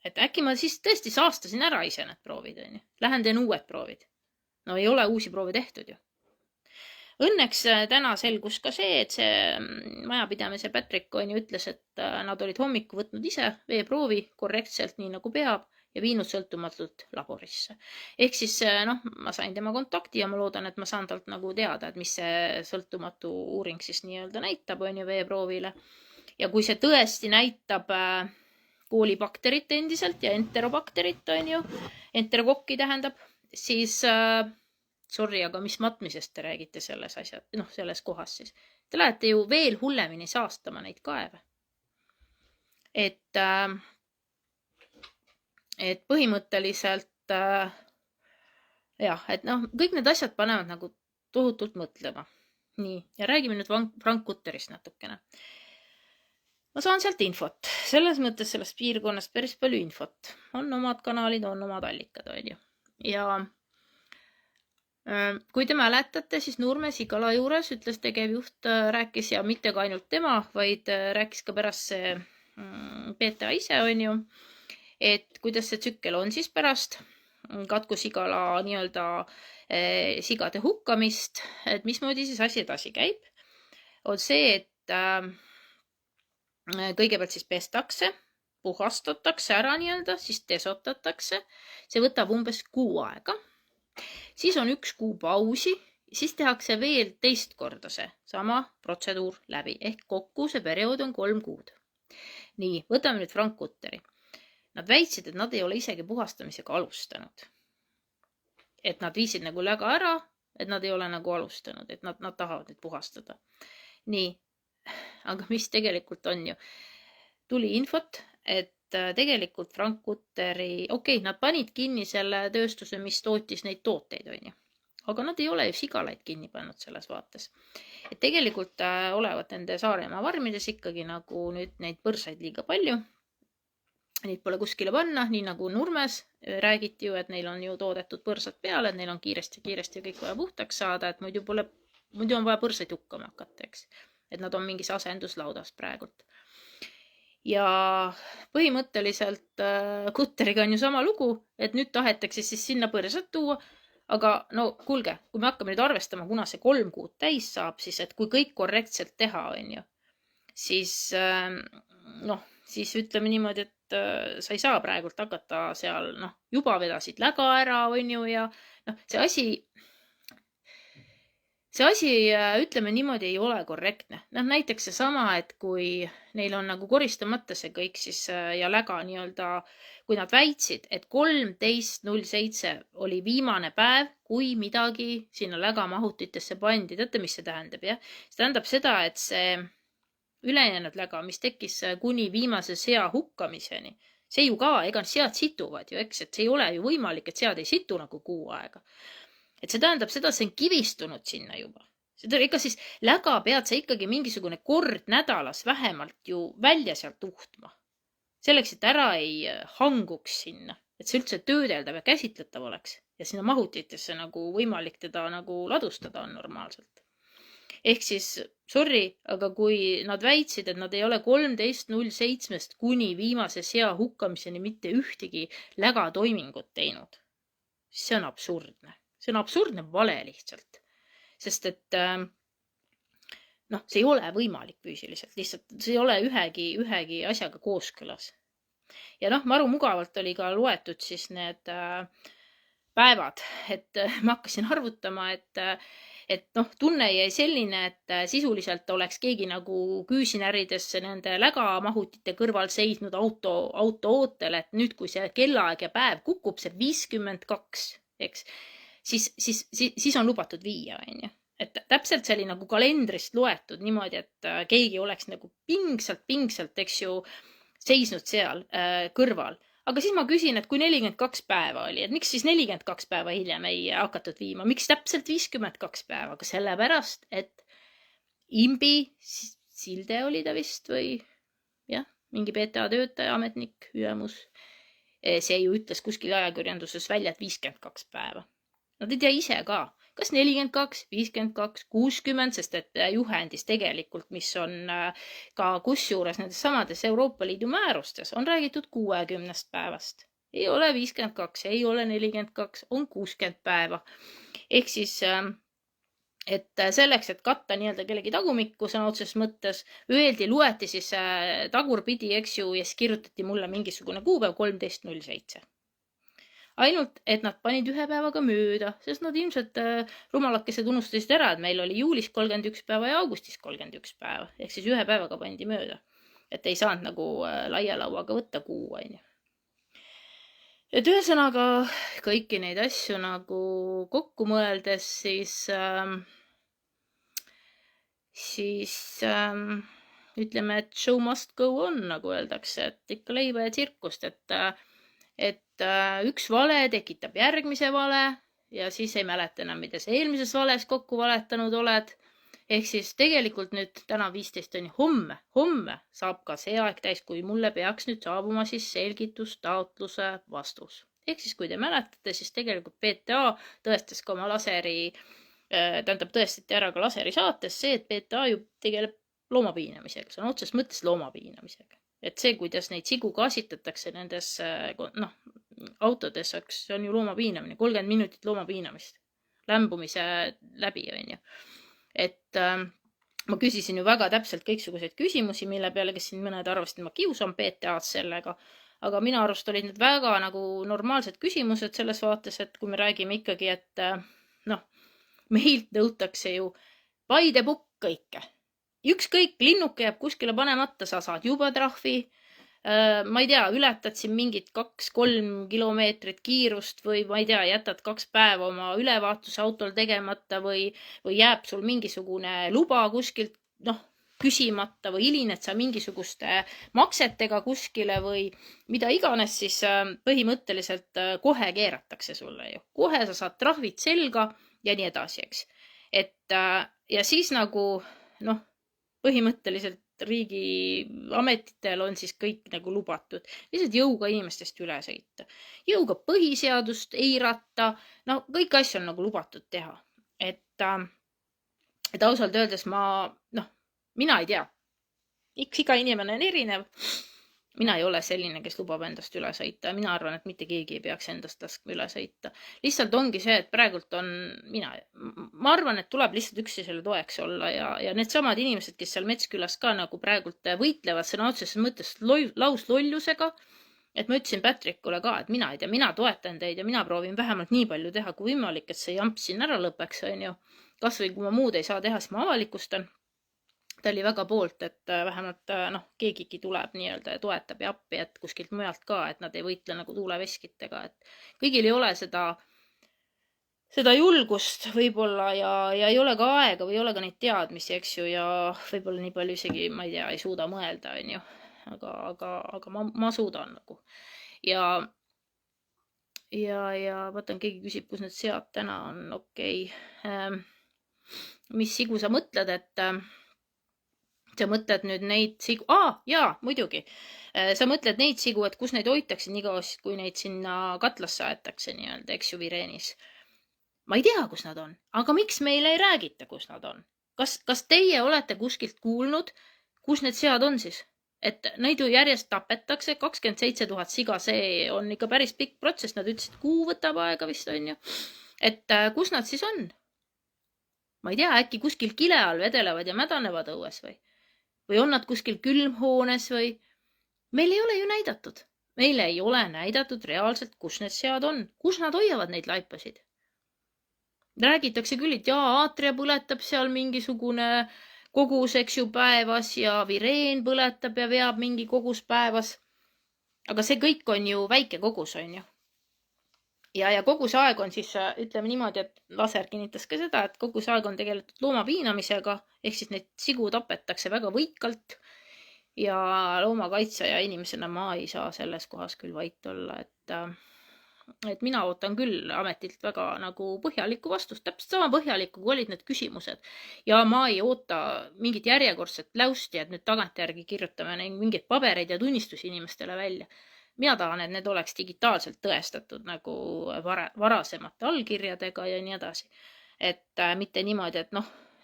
Et äkki ma siis tõesti saastasin ära ise need proovid, on ju. Lähen teen uued proovid. No ei ole uusi proovi tehtud ju. Õnneks täna selgus ka see, et see majapidamise Patrick on ju ütles, et nad olid hommiku võtnud ise veeproovi korrektselt, nii nagu peab, ja viinud sõltumatult laborisse. Ehk siis, ma sain tema kontakti ja ma loodan, et ma saan talt nagu teada, et mis see sõltumatu uuring siis nii-öelda näitab, on ju, veeproovile. Ja kui see tõesti näitab koolibakterit endiselt ja enterobakterit, on ju, enterokokki tähendab, siis sorry, aga mis matmisest te räägite selles asja, selles kohas siis? Te lähete ju veel hullemini saastama neid kaeve. Et põhimõtteliselt et kõik need asjad panevad nagu tohutult mõtlema. Nii, ja räägime nüüd Frank Kutterist natukene. Ma saan sealt infot. Selles mõttes sellest piirkonnast päris palju infot. On omad kanalid, on omad allikad, on ju. Ja kui te mäletate, siis Nurme Sigala juures ütles tegevjuht, rääkis ja mitte ka ainult tema, vaid rääkis ka pärast see PTA ise, on ju, et kuidas see tsükkel on siis pärast Katku Sigala nii-öelda sigade hukkamist, et mismoodi siis asi edasi käib, on see, et kõigepealt siis pestakse, puhastatakse ära nii-öelda, siis desotatakse, see võtab umbes 6 aega. Siis on 1 kuu pausi, siis tehakse veel teist korda see sama protseduur läbi, ehk kokku see periood on 3 kuud. Nii, võtame nüüd Frank Kutteri. Nad väitsid, et nad ei ole isegi puhastamisega alustanud. Et nad viisid nagu läga ära, et nad ei ole nagu alustanud, et nad tahavad nüüd puhastada. Nii, aga mis tegelikult on ju? Tuli infot, et tegelikult Frank Kutteri, nad panid kinni selle tööstuse, mis tootis neid tooteid, on ju. Aga nad ei ole ju sigalaid kinni pannud selles vaates. Et tegelikult olevat nende Saaremaa farmides ikkagi nagu nüüd neid põrsaid liiga palju. neid pole kuskile panna, nii nagu Nurmes räägiti ju, et neil on ju toodetud põrsad peale, et neil on kiiresti kõik vaja puhtaks saada, et muidu on vaja põrsaid hukkama hakata, eks. Et nad on mingis asenduslaudas praegult. Ja põhimõtteliselt Kutteriga on ju sama lugu, et nüüd tahetakse siis sinna põrsad tuua, aga no kuulge, kui me hakkame nüüd arvestama, kuna see 3 kuud täis saab, siis et kui kõik korrektselt teha, on ju, siis siis ütleme niimoodi, et sa ei saa praegult hakata seal, juba vedasid läga ära, on ju, ja see asi, ütleme niimoodi, ei ole korrektne. Näiteks seesama, et kui neil on nagu koristamata see kõik, siis ja läga nii-öelda, kui nad väitsid, et 13.07 oli viimane päev, kui midagi sinna lägamahutitesse pandi. Teate, mis see tähendab, jah? See tähendab seda, et see ülejäänud läga, mis tekkis kuni viimase sea hukkamiseni, see ju ka, ega sead situvad ju, eks, et see ei ole ju võimalik, et sead ei situ nagu kuu aega. Et see tähendab seda, et see on kivistunud sinna juba. Ega siis läga pead sa ikkagi mingisugune kord nädalas vähemalt ju välja sealt uhtma. Selleks, et ära ei hanguks sinna, et see üldse töödeldav ja käsitletav oleks ja sinna mahutitesse nagu võimalik teda nagu ladustada on normaalselt. Ehk siis, sorry, aga kui nad väitsid, et nad ei ole 13.07 kuni viimase sea hukkamiseni mitte ühtegi lägatoimingut teinud, siis see on absurdne. See on absurdne vale lihtsalt. Sest et see ei ole võimalik füüsiliselt, lihtsalt see ei ole ühegi asjaga kooskõlas. Ja maru mugavalt oli ka loetud siis need päevad, et ma hakkasin arvutama, et tunne jäi selline, et sisuliselt oleks keegi nagu küüsinäridesse nende lägamahutite kõrval seisnud auto ootel, et nüüd, kui see kellaaeg ja päev kukub, see 52, eks, siis on lubatud viia, on ju. Et täpselt see oli nagu kalendrist loetud niimoodi, et keegi oleks nagu pingsalt, eks ju, seisnud seal kõrval. Aga siis ma küsin, et kui 42 päeva oli, et miks siis 42 päeva hiljem ei hakatud viima? Miks täpselt 52 päeva? Aga sellepärast, et Imbi Silde oli ta vist või jah, mingi PTA töötaja, ametnik, ülemus. See ju ütles kuskil ajakirjanduses välja, et 52 päeva. Nad ei tea ise ka, kas 42, 52, 60, sest et juhendis tegelikult, mis on ka kusjuures nendes samades Euroopa Liidu määrustes, on räägitud 60 päevast. Ei ole 52, ei ole 42, on 60 päeva. Ehk siis, et selleks, et katta nii-öelda kellegi tagumikku sõna otseses mõttes, loeti siis tagurpidi, eks ju, ja siis kirjutati mulle mingisugune kuupäev 13.07. Ainult, et nad panid ühe päevaga mööda, sest nad ilmselt rumalakesed unustasid ära, et meil oli juulis 31 päeva ja augustis 31 päeva. Ehk siis ühe päevaga pandi mööda. Et ei saanud nagu laia lauaga võtta kuu, on ju. Et ühesõnaga kõiki neid asju nagu kokku mõeldes, siis ütleme, et show must go on, nagu öeldakse, et ikka leiba ja tsirkust, et üks vale tekitab järgmise vale ja siis ei mäleta enam, mida sa eelmises vales kokku valetanud oled. Ehk siis tegelikult nüüd täna 15 on homme saab ka see aeg täis, kui mulle peaks nüüd saabuma siis selgitustaotluse vastus. Ehk siis kui te mäletate, siis tegelikult PTA tõestas ka oma tõestati ära ka laseri saates see, et PTA ju tegeleb loomapiinamisega, see on otseses mõttes loomapiinamisega. Et see, kuidas neid sigu gaasitatakse nendes autodes, see on ju loomapiinamine, 30 minutit loomapiinamist, lämbumise läbi, on ju. Et ma küsisin ju väga täpselt kõiksuguseid küsimusi, mille peale, kes siin mõned arvasid, et ma kiusan PTA-d sellega, aga minu arust olid need väga nagu normaalsed küsimused selles vaates, et kui me räägime ikkagi, et meilt nõutakse ju Paide pukk kõike. Ükskõik, linnuke jääb kuskile panemata, sa saad juba trahvi. Ma ei tea, ületad siin mingit 2-3 kilomeetrit kiirust või ma ei tea, jätad 2 päeva oma ülevaatuse autol tegemata või jääb sul mingisugune luba kuskilt küsimata või hilined sa mingisuguste maksetega kuskile või mida iganes, siis põhimõtteliselt kohe keeratakse sulle ju. Kohe sa saad trahvid selga ja nii edasi, eks. Et ja siis nagu põhimõtteliselt riigi ametitel on siis kõik nagu lubatud. Lihtsalt jõuga inimestest üle sõita. Jõuga põhiseadust eirata. No kõik asju on nagu lubatud teha. Et ausalt öeldes mina ei tea. Iga inimene on erinev. Mina ei ole selline, kes lubab endast üle sõita. Mina arvan, et mitte keegi ei peaks endast laskma üle sõita. Lihtsalt ongi see, et praegult on ma arvan, et tuleb lihtsalt üksteisele toeks olla ja need samad inimesed, kes seal Metskülas ka nagu praegult võitlevad sõna otseses mõttes lauslollusega, et ma ütlesin Patrickule ka, et mina ei tea, mina toetan teid ja mina proovin vähemalt nii palju teha kui võimalik, et see jamp siin ära lõpeks, on ju. Kas või kui ma muud ei saa teha, siis ma avalikustan. Ta oli väga poolt, et vähemalt keegigi tuleb nii-öelda ja toetab ja appi, et kuskilt mujalt ka, et nad ei võitle nagu tuuleveskitega. Et kõigil ei ole seda julgust võib-olla ja ei ole ka aega või ei ole ka neid teadmisi, eks ju, ja võib-olla nii palju isegi, ma ei tea, ei suuda mõelda, on ju. Aga ma suudan nagu. Ja vaatan, keegi küsib, kus need sead täna on, okei. Mis sigu sa mõtled, et sa mõtled nüüd neid sigu, jaa, muidugi. Sa mõtled neid sigu, et kus neid hoitakse nii kaua, kui neid sinna katlasse aetakse nii-öelda, eks ju, Vireenis. Ma ei tea, kus nad on, aga miks meile ei räägita, kus nad on? Kas teie olete kuskilt kuulnud, kus need sead on siis? Et neid ju järjest tapetakse, 27 000 siga, see on ikka päris pikk protsess, nad ütlesid, kuu võtab aega vist, on ju. Et kus nad siis on? Ma ei tea, äkki kuskil kile all vedelevad ja mädanevad õues või on nad kuskil külmhoones või? Meil ei ole ju näidatud. Meil ei ole näidatud reaalselt, kus need sead on. Kus nad hoiavad neid laipasid? Räägitakse küll, et Aatria põletab seal mingisugune kogus, eks ju, päevas ja Vireen põletab ja veab mingi kogus päevas. Aga see kõik on ju väike kogus, on ju. Ja kogu see aeg on siis, ütleme niimoodi, et Laser kinnitas ka seda, et kogu see aeg on tegelikult loomapiinamisega, ehk siis neid sigu tapetakse väga võikalt ja loomakaitse ja inimesena ma ei saa selles kohas küll vait olla, et mina ootan küll ametilt väga nagu põhjalikku vastust, täpselt sama põhjalikku, kui olid need küsimused ja ma ei oota mingit järjekordset läusti, et nüüd tagantjärgi kirjutame mingeid pabereid ja tunnistusi inimestele välja. Mina tahan, et need oleks digitaalselt tõestatud nagu varasemate allkirjadega ja nii edasi. Et mitte niimoodi, et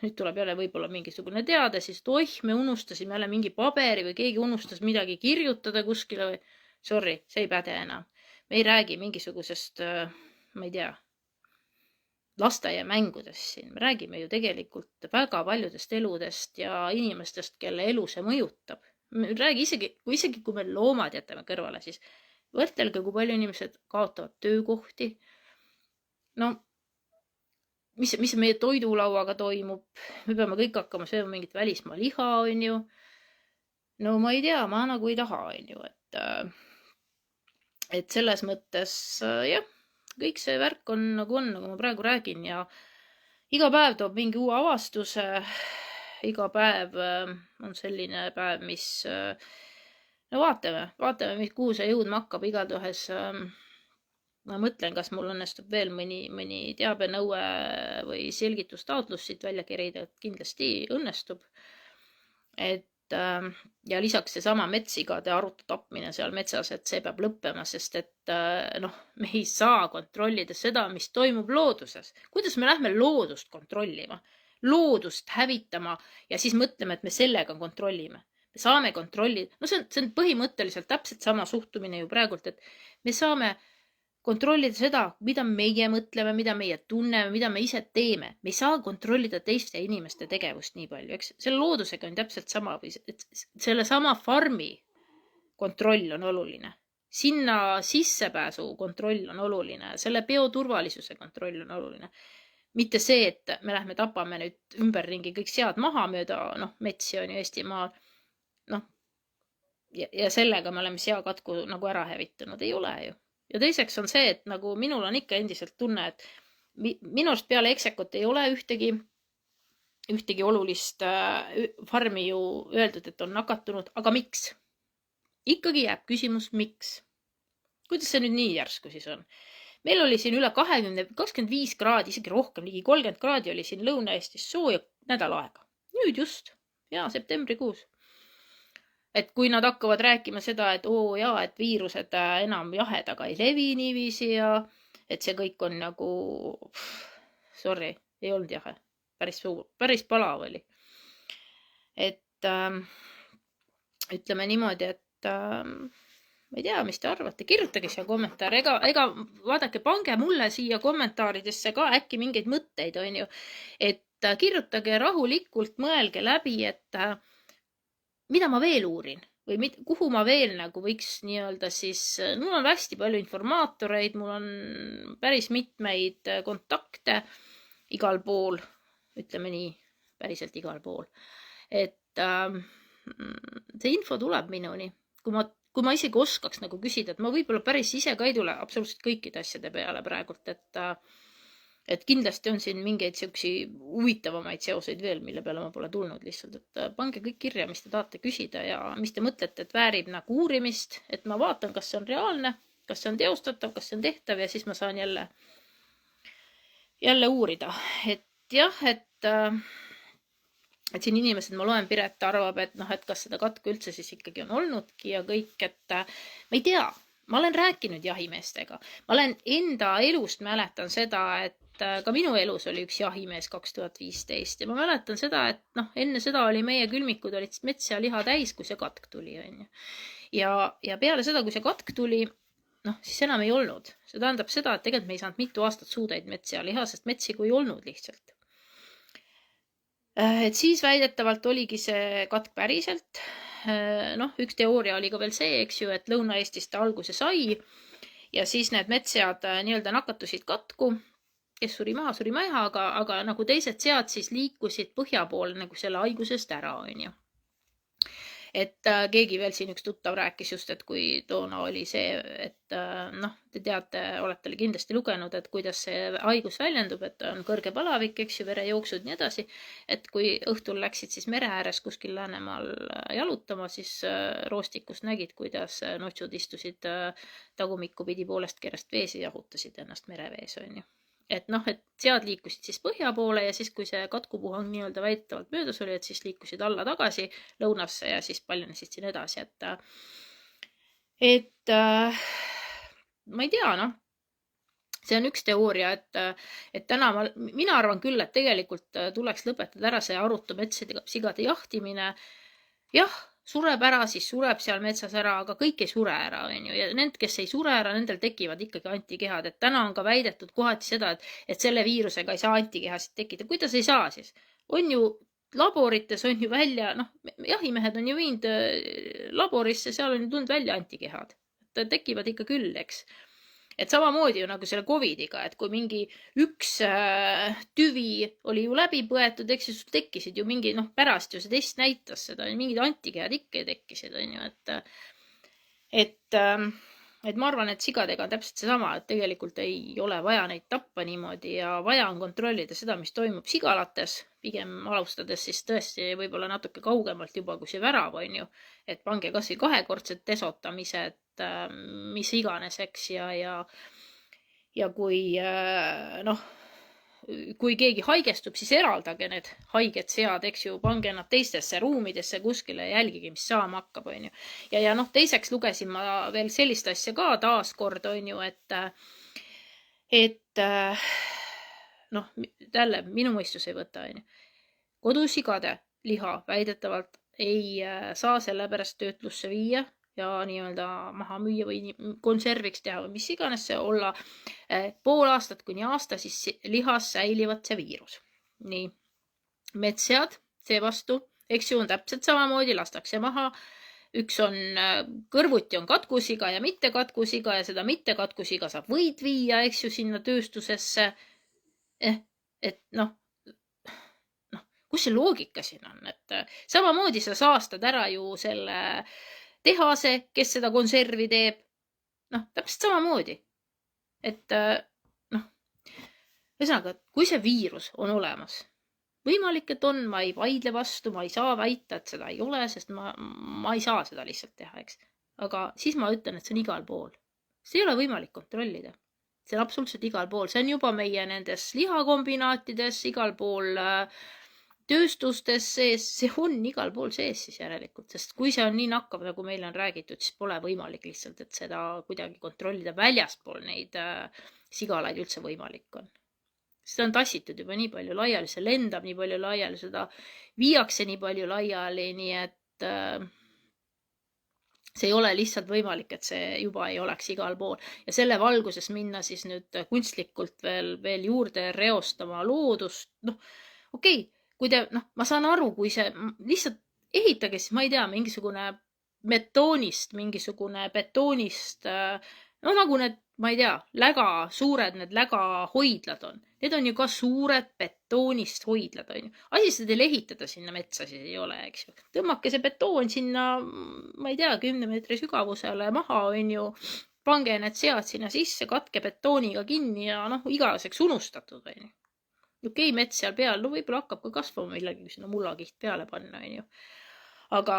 nüüd tuleb jälle võib-olla mingisugune teade, siis me unustasime jälle mingi paberi või keegi unustas midagi kirjutada kuskile või sorry, see ei päde enam. Me ei räägi mingisugusest, ma ei tea, lasteaiamängudest siin. Me räägime ju tegelikult väga paljudest eludest ja inimestest, kelle elu see mõjutab. Räägi isegi kui me loomad jätame kõrvale, siis võrtelge, kui palju inimesed kaotavad töökohti. Mis meie toidulauaga toimub? Me peame kõik hakkama sööma mingit välismaa liha, on ju. No ma ei tea, ma nagu ei taha, on ju. Et selles mõttes, jah, kõik see värk on nagu ma praegu räägin ja iga päev toob mingi uue avastuse. Iga päev on selline päev, mis, vaatame, kuhu see jõudma hakkab igatahes. Ma mõtlen, kas mul õnnestub veel mõni teabenõue või selgitustaotlus siit välja kerida, et kindlasti õnnestub. Ja lisaks seesama metsigade arutu tapmine seal metsas, et see peab lõppema, sest et me ei saa kontrollida seda, mis toimub looduses. Kuidas me lähme loodust kontrollima? Loodust hävitama ja siis mõtleme, et me sellega kontrollime. Me saame kontrollida. See on põhimõtteliselt täpselt sama suhtumine ju praegult, et me saame kontrollida seda, mida meie mõtleme, mida meie tunneme, mida me ise teeme. Me ei saa kontrollida teiste inimeste tegevust nii palju. Eks selle loodusega on täpselt sama või selle sama farmi kontroll on oluline. Sinna sissepääsu kontroll on oluline. Selle bioturvalisuse kontroll on oluline. Mitte see, et me lähme tapame nüüd ümberringi kõik sead maha mööda, metsi on ju Eestimaal. Ja sellega me oleme seakatku nagu ära hävitanud. Ei ole ju. Ja teiseks on see, et nagu minul on ikka endiselt tunne, et minust peale eksekut ei ole ühtegi olulist farmi ju öeldud, et on nakatunud. Aga miks? Ikkagi jääb küsimus, miks? Kuidas see nüüd nii järsku siis on? Meil oli siin üle 25 kraadi, isegi rohkem, ligi 30 kraadi oli siin Lõuna-Eestis sooja nädal aega. Nüüd just, septembrikuus. et kui nad hakkavad rääkima seda, et oo jaa, et viirused enam jahedaga ei levi niiviisi ja et see kõik on nagu, sorry, ei olnud jahe. Päris palav oli. Et ütleme niimoodi, et ma ei tea, mis te arvate, kirjutage siia kommentaare, ega vaadake, pange mulle siia kommentaaridesse ka äkki mingeid mõtteid, on ju, et kirjutage rahulikult, mõelge läbi, et mida ma veel uurin või kuhu ma veel nagu võiks nii-öelda siis, mul on hästi palju informaatoreid, mul on päris mitmeid kontakte igal pool, ütleme nii, päriselt igal pool, et see info tuleb minuni, kui ma isegi oskaks nagu küsida, et ma võib-olla päris ise ka ei tule absoluutselt kõikide asjade peale praegult, et kindlasti on siin mingeid siuksi huvitavamaid seoseid veel, mille peale ma pole tulnud lihtsalt, et pange kõik kirja, mis te tahate küsida ja mis te mõtlete, et väärib nagu uurimist, et ma vaatan, kas see on reaalne, kas see on teostatav, kas see on tehtav ja siis ma saan jälle uurida, et jah, et siin inimesed, ma loen, Piret arvab, et noh, et kas seda katku üldse siis ikkagi on olnudki ja kõik, et ma ei tea, ma olen rääkinud jahimeestega, ma olen enda elust mäletan seda, et ka minu elus oli üks jahimees 2015 ja ma mäletan seda, et noh, enne seda oli meie külmikud olid metsaliha täis, kui see katk tuli, on ju. Ja peale seda, kui see katk tuli, noh, siis enam ei olnud. See tähendab seda, et tegelikult me ei saanud mitu aastat suudaid metsaliha, sest metsigu ei olnud lihtsalt. Et siis väidetavalt oligi see katk päriselt. Noh, üks teooria oli ka veel see, eks ju, et Lõuna-Eestist ta alguse sai ja siis need metssead nii-öelda nakatusid katku, kes suri maha, aga nagu teised sead siis liikusid põhja poole nagu selle haigusest ära, on ju. Et keegi veel siin üks tuttav rääkis just, et kui toona oli see, et noh, te teate, olete kindlasti lugenud, et kuidas see haigus väljendub, et on kõrge palavik, eks ju, verejooksud ja nii edasi, et kui õhtul läksid siis mere ääres kuskil Läänemaal jalutama, siis roostikus nägid, kuidas notsud istusid tagumikku pidi poolest kerest vees ja jahutasid ennast merevees, on ju. Et noh, et sead liikusid siis põhja poole ja siis, kui see katkupuhang nii-öelda väidetavalt möödas oli, et siis liikusid alla tagasi lõunasse ja siis paljunesid siin edasi, et ma ei tea, noh, see on üks teooria, et täna mina arvan küll, et tegelikult tuleks lõpetada ära see arutu metssigade jahtimine. Jah, sureb ära, siis sureb seal metsas ära, aga kõik ei sure ära, on ju. Ja need, kes ei sure ära, nendel tekivad ikkagi antikehad. Et täna on ka väidetud kohati seda, et selle viirusega ei saa antikehasid tekkida. Kuidas ei saa siis? On ju laborites on ju välja, noh, jahimehed on ju viinud laborisse, seal on ju tulnud välja antikehad. Tekivad ikka küll, eks. Et samamoodi ju nagu selle COVIDiga, et kui mingi üks tüvi oli ju läbi põetud, eks siis tekkisid ju mingi, noh, pärast ju see test näitas seda, mingid antikehad ikka tekkisid, on ju, et ma arvan, et sigadega on täpselt seesama, et tegelikult ei ole vaja neid tappa niimoodi ja vaja on kontrollida seda, mis toimub sigalates, pigem alustades siis tõesti võib-olla natuke kaugemalt juba kui see värav, on ju, et pange kas või kahekordsed desotamised, mis iganes, eks, ja kui noh, kui keegi haigestub, siis eraldage need haiged sead, eks ju, pange nad teistesse ruumidesse kuskile ja jälgige, mis saama hakkab, on ju. Ja noh, teiseks lugesin ma veel sellist asja ka taaskord, on ju, et noh, jälle minu mõistus ei võta, on ju. Kodusigade liha väidetavalt ei saa sellepärast töötlusse viia ja nii-öelda maha müüa või konserviks teha või mis iganes see olla. Pool aastat kuni aasta, siis lihas säilivad see viirus. Nii, metssead seevastu, eks ju, on täpselt samamoodi, lastakse maha. Üks on kõrvuti on katkusiga ja mitte katkusiga ja seda mitte katkusiga saab võid viia, eks ju, sinna tööstusesse. Et noh, kus see loogika siin on, et samamoodi sa saastad ära ju selle tehase, kes seda konservi teeb. Noh, täpselt samamoodi. Et noh, ühesõnaga, kui see viirus on olemas, võimalik, et on, ma ei vaidle vastu, ma ei saa väita, et seda ei ole, sest ma ei saa seda lihtsalt teha, eks. Aga siis ma ütlen, et see on igal pool. See ei ole võimalik kontrollida. See on absoluutselt igal pool. See on juba meie nendes lihakombinaatides, igal pool tööstustes sees, see on igal pool sees siis järelikult, sest kui see on nii nakkav, nagu meile on räägitud, siis pole võimalik lihtsalt, et seda kuidagi kontrollida väljaspool neid sigalaid üldse võimalik on. Seda on tassitud juba nii palju laiali, see lendab nii palju laiali, seda viiakse nii palju laiali, nii et see ei ole lihtsalt võimalik, et see juba ei oleks igal pool. Ja selle valguses minna siis nüüd kunstlikult veel juurde reostama loodust, okei. Kui te, ma saan aru, kui see lihtsalt ehitage, siis ma ei tea, mingisugune betoonist, nagu need, ma ei tea, suured need lägahoidlad on. Need on ju ka suured betoonist hoidlad, on ju. Asi seda teil ehitada sinna metsa siis ei ole, eks ju. Tõmmake see betoon sinna, ma ei tea, 10 meetri sügavusele maha, on ju. Pange need sead sinna sisse, katke betooniga kinni ja igaveseks unustatud, on ju. Okei, mets seal peal, võib-olla hakkab ka kasvama millegi, kui sinna mullakiht peale panna, on ju. Aga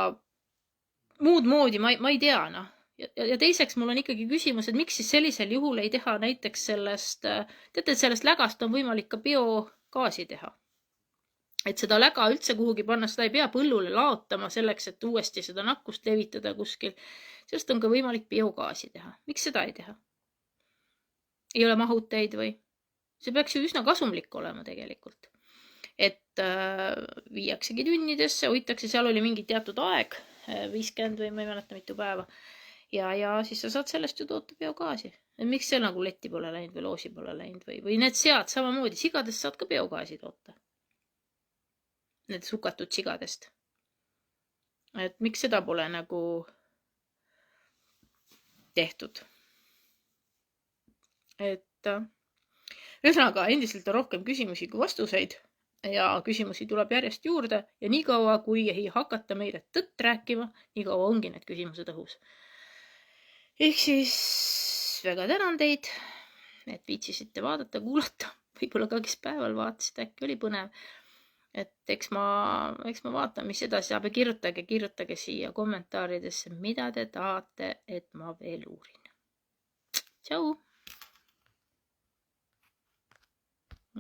muud moodi ma ei tea, Ja teiseks mul on ikkagi küsimus, et miks siis sellisel juhul ei teha näiteks sellest, teate, et sellest lägast on võimalik ka biogaasi teha. Et seda läga üldse kuhugi panna, seda ei pea põllule laotama selleks, et uuesti seda nakkust levitada kuskil. Sellest on ka võimalik biogaasi teha. Miks seda ei teha? Ei ole mahuteid või? See peaks ju üsna kasumlik olema tegelikult. Et viiaksegi tünnidesse, hoitakse, seal oli mingi teatud aeg, 50 või ma ei mäleta mitu päeva. Ja siis sa saad sellest ju toota biogaasi. Miks see nagu letti pole läinud või loosi pole läinud või need sead samamoodi. Sigadest saad ka biogaasi toota. Need sukatud sigadest. Et miks seda pole nagu tehtud? Et ühesõnaga, endiselt on rohkem küsimusi kui vastuseid ja küsimusi tuleb järjest juurde ja nii kaua, kui ei hakata meile tõtt rääkima, nii kaua ongi need küsimused õhus. Ehk siis väga tänan teid, et viitsisite vaadata, kuulata, võib-olla ka kes päeval vaatasid, äkki oli põnev. Et eks ma vaatan, mis edasi saab ja kirjutage siia kommentaaridesse, mida te tahate, et ma veel uurin. Tšau!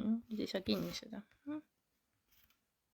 Nüüd ei saa kinni seda.